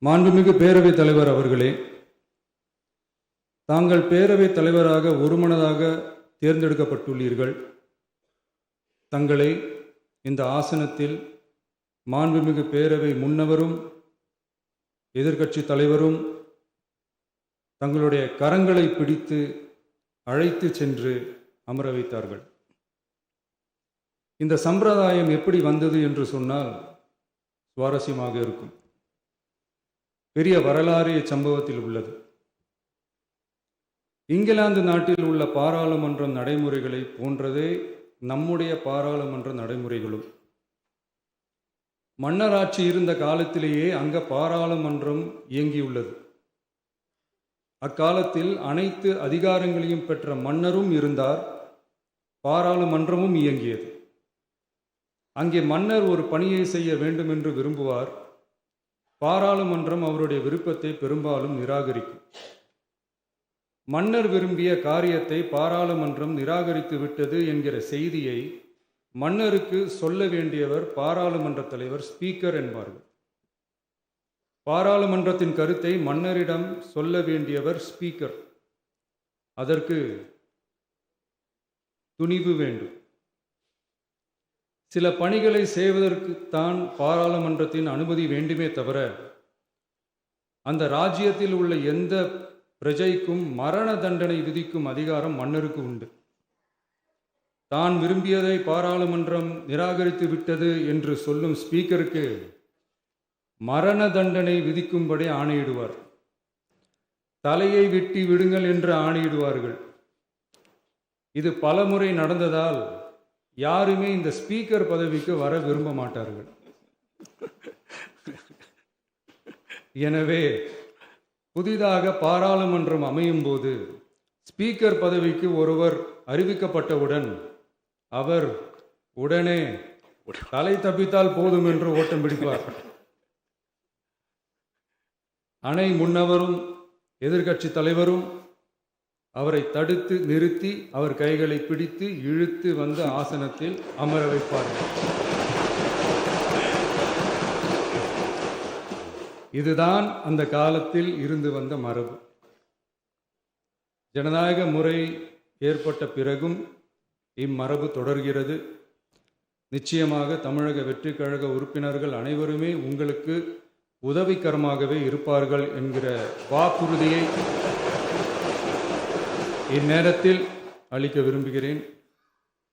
மாண்புமிகு பேரவைத் தலைவர் அவர்களே, தாங்கள் பேரவைத் தலைவராக ஒருமனதாக தேர்ந்தெடுக்கப்பட்டுள்ளீர்கள். தங்களை இந்த ஆசனத்தில் மாண்புமிகு பேரவை முன்னவரும் எதிர்க்கட்சி தலைவரும் தங்களுடைய கரங்களை பிடித்து அழைத்து சென்று அமர வைத்தார்கள். இந்த சம்பிரதாயம் எப்படி வந்தது என்று சொன்னால் சுவாரஸ்யமாக இருக்கும். பெரிய வரலாறு சம்பவத்தில் உள்ளது. இங்கிலாந்து நாட்டில் உள்ள பாராளுமன்ற நடைமுறைகளை போன்றதே நம்முடைய பாராளுமன்ற நடைமுறைகளும். மன்னராட்சி இருந்த காலத்திலேயே அங்க பாராளுமன்றம் இயங்கியுள்ளது. அக்காலத்தில் அனைத்து அதிகாரங்களையும் பெற்ற மன்னரும் இருந்தார், பாராளுமன்றமும் இயங்கியது. அங்கே மன்னர் ஒரு பணியை செய்ய வேண்டும் என்று விரும்புவார். பாராளுமன்றம் அவருடைய விருப்பத்தை பெரும்பாலும் நிராகரிக்கும். மன்னர் விரும்பிய காரியத்தை பாராளுமன்றம் நிராகரித்து விட்டது என்கிற செய்தியை மன்னருக்கு சொல்ல வேண்டியவர் பாராளுமன்ற தலைவர், ஸ்பீக்கர் என்பார்கள். பாராளுமன்றத்தின் கருத்தை மன்னரிடம் சொல்ல வேண்டியவர் ஸ்பீக்கர். அதற்கு துணிவு வேண்டும். சில பணிகளை செய்வதற்குத்தான் பாராளுமன்றத்தின் அனுமதி வேண்டுமே தவிர அந்த ராஜ்யத்தில் உள்ள எந்த பிரஜைக்கும் மரண தண்டனை விதிக்கும் அதிகாரம் மன்னருக்கு உண்டு. தான் விரும்பியதை பாராளுமன்றம் நிராகரித்து விட்டது என்று சொல்லும் ஸ்பீக்கருக்கு மரண தண்டனை விதிக்கும்படி ஆணையிடுவார். தலையை வெட்டி விடுங்கள் என்று ஆணையிடுவார்கள். இது பலமுறை நடந்ததால் யாருமே இந்த ஸ்பீக்கர் பதவிக்கு வர விரும்ப மாட்டார்கள். எனவே புதிதாக பாராளுமன்றம் அமையும் போது ஸ்பீக்கர் பதவிக்கு ஒருவர் அறிவிக்கப்பட்டவுடன் அவர் உடனே தலை தப்பித்தால் போதும் என்று ஓட்டம் பிடிப்பார். அணை முன்னவரும் எதிர்க்கட்சி தலைவரும் அவரை தடுத்து நிறுத்தி அவர் கைகளை பிடித்து இழுத்து வந்து ஆசனத்தில் அமர வைப்பார்கள். இதுதான் அந்த காலத்தில் இருந்து வந்த மரபு. ஜனநாயக முறை ஏற்பட்ட பிறகும் இம்மரபு தொடர்கிறது. நிச்சயமாக தமிழக வெற்றி கழக உறுப்பினர்கள் அனைவருமே உங்களுக்கு உதவிகரமாகவே இருப்பார்கள் என்கிற வாக்குறுதியை இந்நேரத்தில் அளிக்க விரும்புகிறேன்.